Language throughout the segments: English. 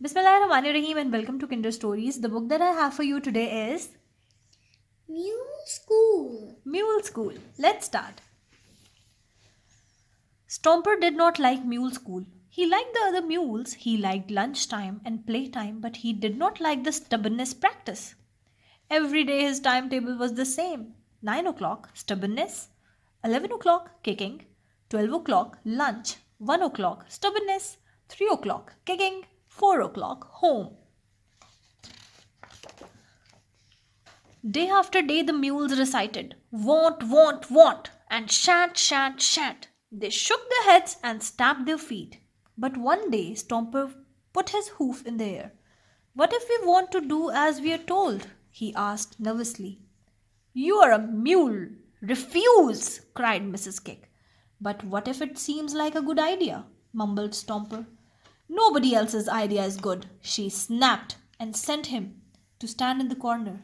Bismillahirrahmanirrahim and welcome to Kinder Stories. The book that I have for you today is Mule School. Mule School. Let's start. Stomper did not like Mule School. He liked the other mules, he liked lunchtime and playtime, but he did not like the stubbornness practice. Every day his timetable was the same. 9 o'clock, stubbornness. 11 o'clock, kicking. 12 o'clock, lunch. 1 o'clock, stubbornness. 3 o'clock, kicking. 4 o'clock, home. Day after day the mules recited, "Want, want, want," and "shat, shat, shat." They shook their heads and stamped their feet. But one day Stomper put his hoof in the air. "What if we want to do as we are told?" he asked nervously. "You are a mule. Refuse!" cried Mrs. Kick. "But what if it seems like a good idea?" mumbled Stomper. "Nobody else's idea is good," she snapped and sent him to stand in the corner.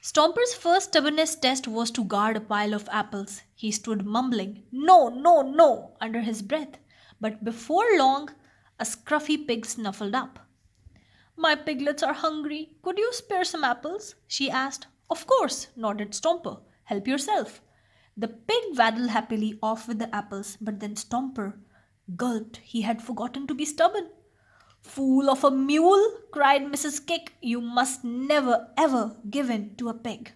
Stomper's first stubbornness test was to guard a pile of apples. He stood mumbling, "No, no, no," under his breath. But before long, a scruffy pig snuffled up. "My piglets are hungry. Could you spare some apples?" she asked. "Of course," nodded Stomper. "Help yourself." The pig waddled happily off with the apples, but then Stomper gulped. He had forgotten to be stubborn. "Fool of a mule!" cried Mrs. Kick. "You must never ever give in to a pig."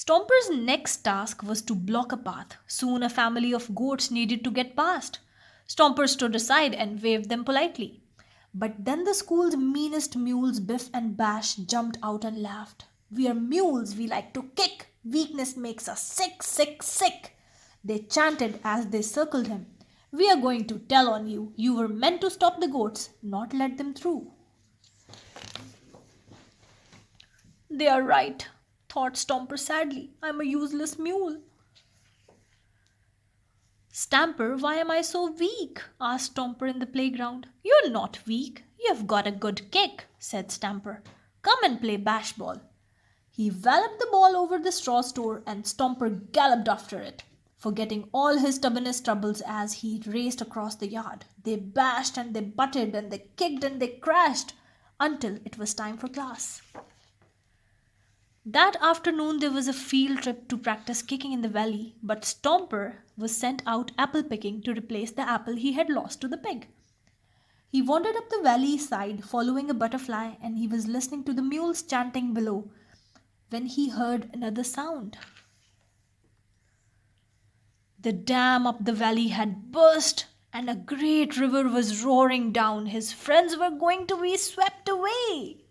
Stomper's next task was to block a path. Soon a family of goats needed to get past. Stomper stood aside and waved them politely. But then the school's meanest mules, Biff and Bash, jumped out and laughed. "We are mules, we like to kick. Weakness makes us sick, sick, sick," they chanted as they circled him. "We are going to tell on you. You were meant to stop the goats, not let them through." "They are right," thought Stomper sadly. "I'm a useless mule." "Stamper, why am I so weak?" asked Stomper in the playground. "You're not weak. You've got a good kick," said Stamper. "Come and play bash ball." He walloped the ball over the straw store and Stomper galloped after it, forgetting all his stubbornness troubles as he raced across the yard. They bashed and they butted and they kicked and they crashed until it was time for class. That afternoon there was a field trip to practice kicking in the valley, but Stomper was sent out apple picking to replace the apple he had lost to the pig. He wandered up the valley side following a butterfly and he was listening to the mules chanting below when he heard another sound. The dam up the valley had burst and a great river was roaring down. His friends were going to be swept away.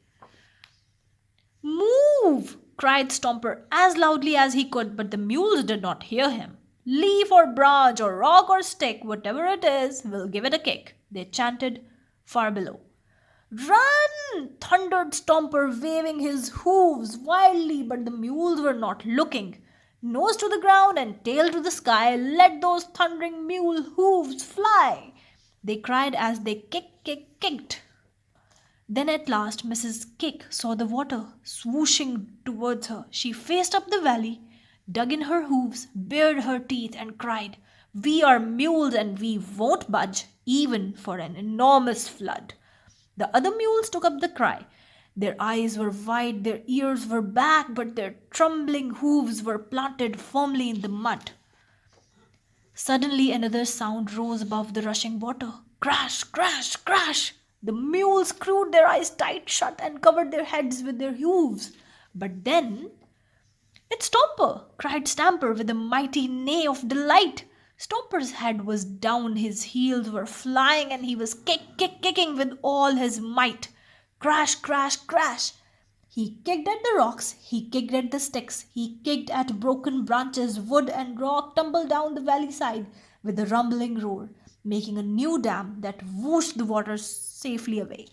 "Move!" cried Stomper as loudly as he could, but the mules did not hear him. "Leaf or branch or rock or stick, whatever it is, we'll give it a kick," they chanted far below. "Run!" thundered Stomper, waving his hooves wildly, but the mules were not looking. Nose to the ground and tail to the sky, "Let those thundering mule hooves fly!" they cried as they kicked. Then at last Mrs. Kick saw the water swooshing towards her. She faced up the valley, dug in her hooves, bared her teeth, and cried, "We are mules and we won't budge, even for an enormous flood." The other mules took up the cry. Their eyes were wide, their ears were back, but their trembling hooves were planted firmly in the mud. Suddenly another sound rose above the rushing water. Crash, crash, crash! The mules screwed their eyes tight shut and covered their heads with their hooves. But then, "It's Stomper!" cried Stamper with a mighty neigh of delight. Stomper's head was down, his heels were flying, and he was kicking with all his might. Crash, crash, crash! He kicked at the rocks, he kicked at the sticks, he kicked at broken branches, wood and rock tumbled down the valley side with a rumbling roar, making a new dam that whooshed the water safely away.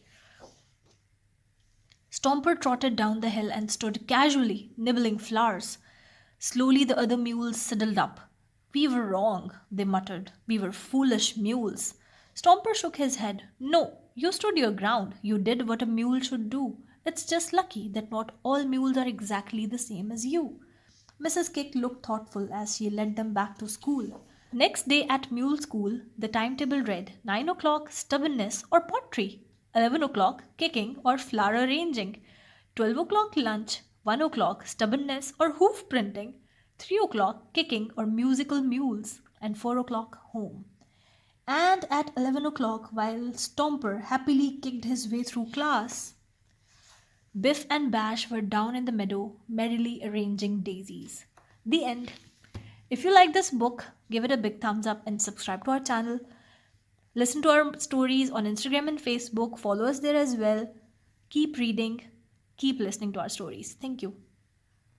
Stomper trotted down the hill and stood casually nibbling flowers. Slowly the other mules sidled up. "We were wrong," they muttered. "We were foolish mules." Stomper shook his head. "No, you stood your ground. You did what a mule should do. It's just lucky that not all mules are exactly the same as you." Mrs. Kick looked thoughtful as she led them back to school. Next day at Mule School, the timetable read 9 o'clock stubbornness or pottery, 11 o'clock kicking or flower arranging, 12 o'clock lunch, 1 o'clock stubbornness or hoof printing, 3 o'clock kicking or musical mules, and 4 o'clock home. And at 11 o'clock, while Stomper happily kicked his way through class, Biff and Bash were down in the meadow, merrily arranging daisies. The end. If you like this book, give it a big thumbs up and subscribe to our channel. Listen to our stories on Instagram and Facebook. Follow us there as well. Keep reading, keep listening to our stories. Thank you.